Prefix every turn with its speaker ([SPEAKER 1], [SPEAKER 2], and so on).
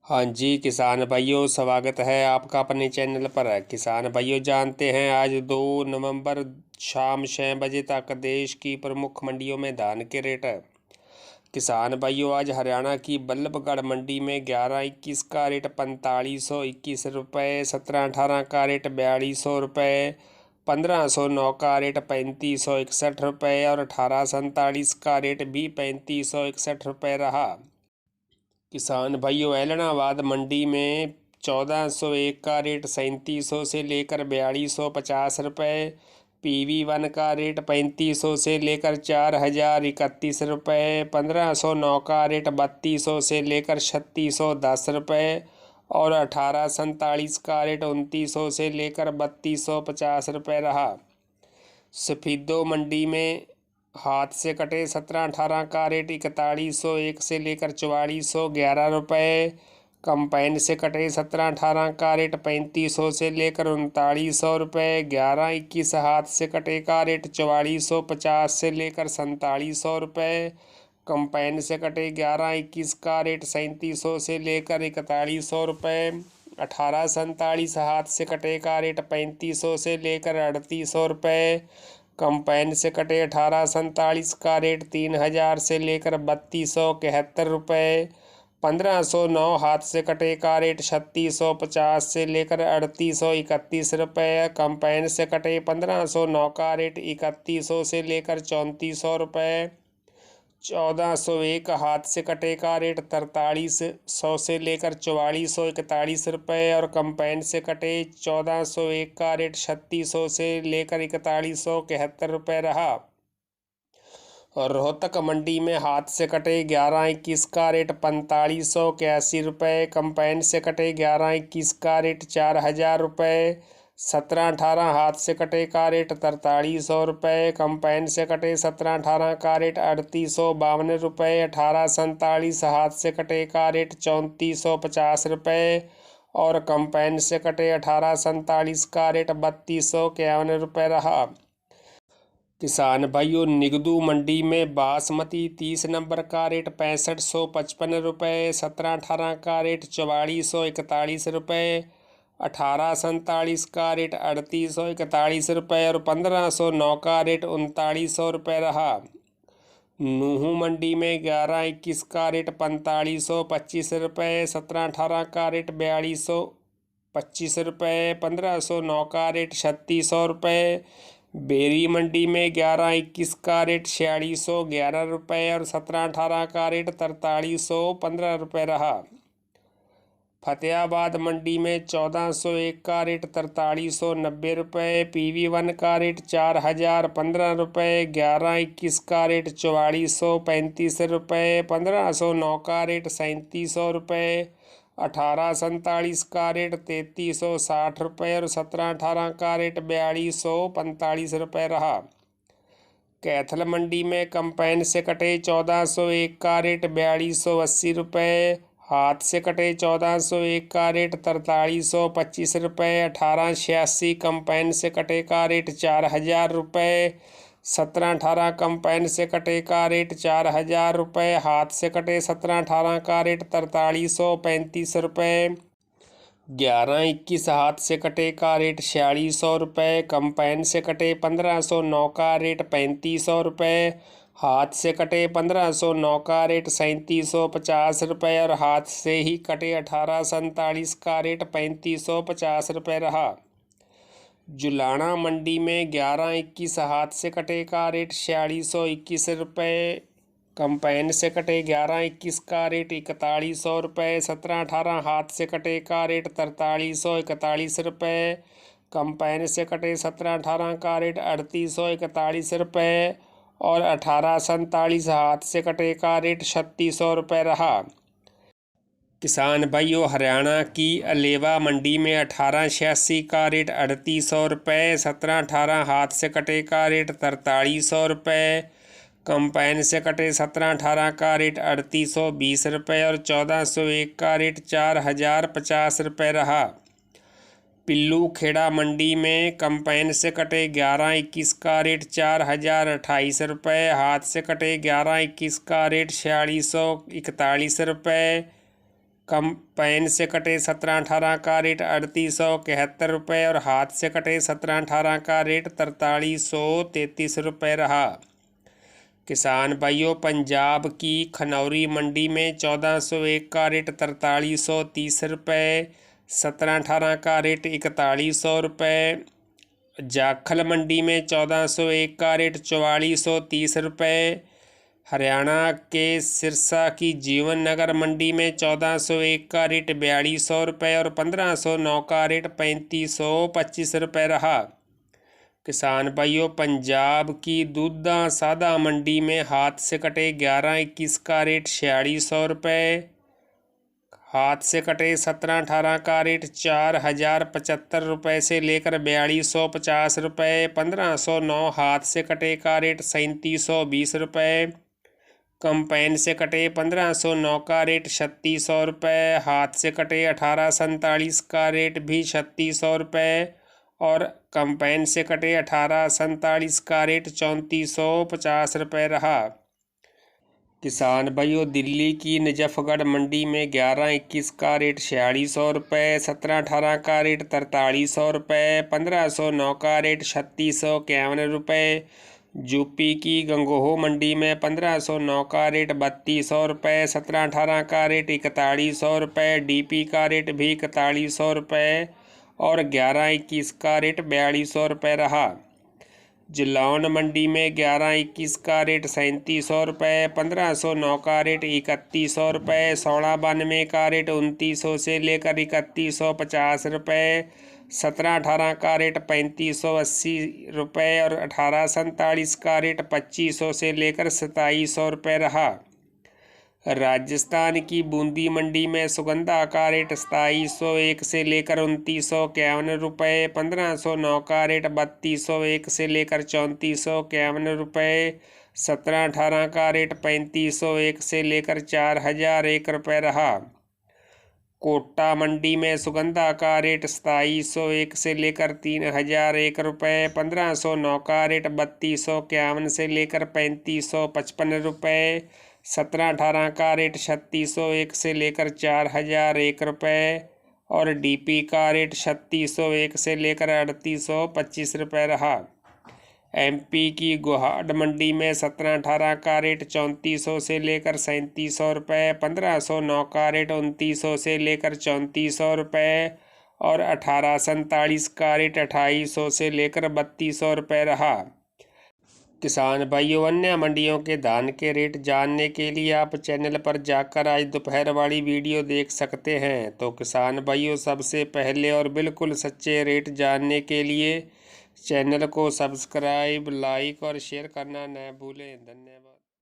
[SPEAKER 1] हाँ जी किसान भाइयों, स्वागत है आपका अपने चैनल पर। किसान भाइयों, जानते हैं आज 2 नवंबर शाम 6 बजे तक देश की प्रमुख मंडियों में धान के रेट है। किसान भाइयों, आज हरियाणा की बल्लभगढ़ मंडी में 11-21 का रेट 4521 रुपये, 17-18 का रेट 4200 रुपये, 1509 का रेट 3561 रुपये और 1847 का रेट भी 3561 रुपये रहा। किसान भाइयों, ऐलनाबाद मंडी में 1401 का रेट 3700 से लेकर 4250 रुपये, PV1 का रेट 3500 से लेकर 4031 रुपये, 1509 का रेट 3200 से लेकर 3610 रुपये और 1847 का रेट 2900 से लेकर 3250 रुपये रहा। सफीदो मंडी में हाथ से कटे 17-18 का रेट 4101 से लेकर 4411 रुपये, कंपाइन से कटे 17-18 का रेट 3500 से लेकर 3900 रुपये, 11-21 हाथ से कटे का रेट 4450 से लेकर 4700 रुपये, कंपाइन से कटे 11-21 का रेट 3700 से लेकर 4100 रुपये, 1847 हाथ से कटे का रेट 3500 से लेकर 3800 रुपये, कंपाइन से कटे 1847 का रेट 3000 से लेकर 3271 रुपये, 1509 हाथ से कटे का रेट 3650 से लेकर 3831 रुपये, कंपाइन से कटे 1509 का रेट 3100 से लेकर 3400 रुपये, 1401 हाथ से कटे का रेट 4300 से लेकर 4441 रुपये और कंपाइन से कटे 1401 का रेट 3600 से लेकर 4171 रुपये रहा। और रोहतक मंडी में हाथ से कटे 11-21 का रेट 4581 रुपये, कंपाइन से कटे 11-21 का रेट 4000 रुपये, 17-18 हाथ से कटे का रेट 4300 रुपये, कंपाइन से कटे 17-18 का रेट 3852 रुपये, 1847 हाथ से कटे का रेट 3450 रुपये और कंपाइन से कटे 1847 का रेट 3251 रुपये रहा। किसान भाइयों, निगदू मंडी में बासमती 30 नंबर का रेट 6555 रुपये, 17-18 का रेट 4441 रुपये, 1847 का रेट 3841 रुपये और 1509 का रेट 3900 रुपये रहा। नूहू मंडी में 11-21 का रेट 4525 रुपये, 17-18 का रेट 4225 रुपये, 1509 का रेट 3600 रुपये, बेरी मंडी में 11-21 का रेट 4611 रुपये और 17-18 का रेट 4315 रुपये रहा। फतेहाबाद मंडी में 1401 का रेट 4390 रुपये, PV1 का रेट 4015 रुपये, 11-21 का रेट 4435 रुपये, 1509 का रेट 3700 रुपये, 1847 का रेट 3360 रुपये और 17-18 का रेट 4245 रुपये रहा। कैथल मंडी में कंपाइन से कटे 1401 का रेट 4280 रुपये, हाथ से कटे 1401 का रेट 4325 रुपये, 1886 कंपाइन से कटे का रेट 4000 रुपये, 17-18 कंपाइन से कटे का रेट 4000 रुपये, हाथ से कटे 17-18 का रेट 4335 रुपये, 11-21 हाथ से कटे का रेट 4600 रुपये, कंपाइन से कटे 1509 का रेट 3500 रुपये, हाथ से कटे 1509 का रेट 3750 रुपये और हाथ से ही कटे 1847 का रेट 3550 रुपये रहा। जुलाना मंडी में 11-21 हाथ से कटे का रेट 4621 रुपये, कंपाइन से कटे 11-21 का रेट 4100 रुपये, 17-18 हाथ से कटे का रेट 4341 रुपये, कंपाइन से कटे 17-18 का रेट 3841 रुपये और 1847 हाथ से कटे का रेट 3600 रुपये रहा। किसान भाइयों, हरियाणा की अलेवा मंडी में 1886 का रेट 3800 रुपये, 17-18 हाथ से कटे का रेट 4300 रुपये, कंपाइन से कटे 17-18 का रेट 3820 रुपये और 1401 का रेट 4050 रुपये रहा। पिल्लू खेड़ा मंडी में कंपाइन से कटे 11-21 का रेट 4028 रुपये, हाथ से कटे 11-21 का रेट 4641 रुपये, कंबाइन से कटे 17-18 का रेट 3871 रुपये और हाथ से कटे 17-18 का रेट 4333 रुपये रहा। किसान भाइयों, पंजाब की खनौरी मंडी में 1401 का रेट 4330 रुपये, 17-18 का रेट 4100 रुपये। जाखल मंडी में 1401 का रेट 4430 रुपये। हरियाणा के सिरसा की जीवन नगर मंडी में 1401 का रेट 4200 रुपये और 1509 का रेट 3525 रुपये रहा। किसान भाइयों, पंजाब की दूधा सादा मंडी में हाथ से कटे 1121 का रेट 4600 रुपये, हाथ से कटे 17-18 का रेट 4075 रुपये से लेकर 4250 रुपये, 1509 हाथ से कटे का रेट 3720 रुपये, कंबाइन से कटे 1509 का रेट 3600 रुपये, हाथ से कटे 1847 का रेट भी 3600 रुपये और कंबाइन से कटे 1847 का रेट 3450 रुपये रहा। किसान भाइयों, दिल्ली की नजफगढ़ मंडी में 1121 का रेट 4600 रुपये, 17-18 का रेट 4300 रुपये, 1509 का रेट 3651 रुपये। यूपी की गंगोह मंडी में 1509 का रेट 3200 रुपये, 17-18 का रेट 4100 रुपये, डीपी का रेट भी 4100 रुपये और 1121 का रेट 4200 रुपये रहा। जिलौन मंडी में 1121 का रेट 3700 रुपये, 1509 का रेट 3100 रुपये, 1692 का रेट 2900 से लेकर 3150 रुपये, 17-18 का रेट 3580 रुपये और 1847 का रेट 2500 से लेकर 2700 रुपये रहा। राजस्थान की बूंदी मंडी में सुगंधा का रेट 2701 से लेकर 2951 रुपये, 1509 का रेट 3201 से लेकर 3451 रुपये, 17-18 का रेट 3501 से लेकर 4001 रुपये रहा। कोटा मंडी में सुगंधा का रेट 2701 से लेकर 3001 रुपये, 1509 का रेट 3251 से लेकर 3555 रुपये, 17-18 का रेट 3601 से लेकर 4001 रुपये और डीपी का रेट 3601 से लेकर 3825 रुपये रहा। एमपी की गोहाड़ मंडी में 17-18 का रेट 3400 से लेकर 3700 रुपये, 1509 का रेट 2900 से लेकर 3400 रुपये और 1847 का रेट 2800 से लेकर 3200 रुपये रहा। किसान भाइयों, अन्य मंडियों के धान के रेट जानने के लिए आप चैनल पर जाकर आज दोपहर वाली वीडियो देख सकते हैं। तो किसान भाइयों, सबसे पहले और बिल्कुल सच्चे रेट जानने के लिए चैनल को सब्सक्राइब, लाइक और शेयर करना न भूलें। धन्यवाद।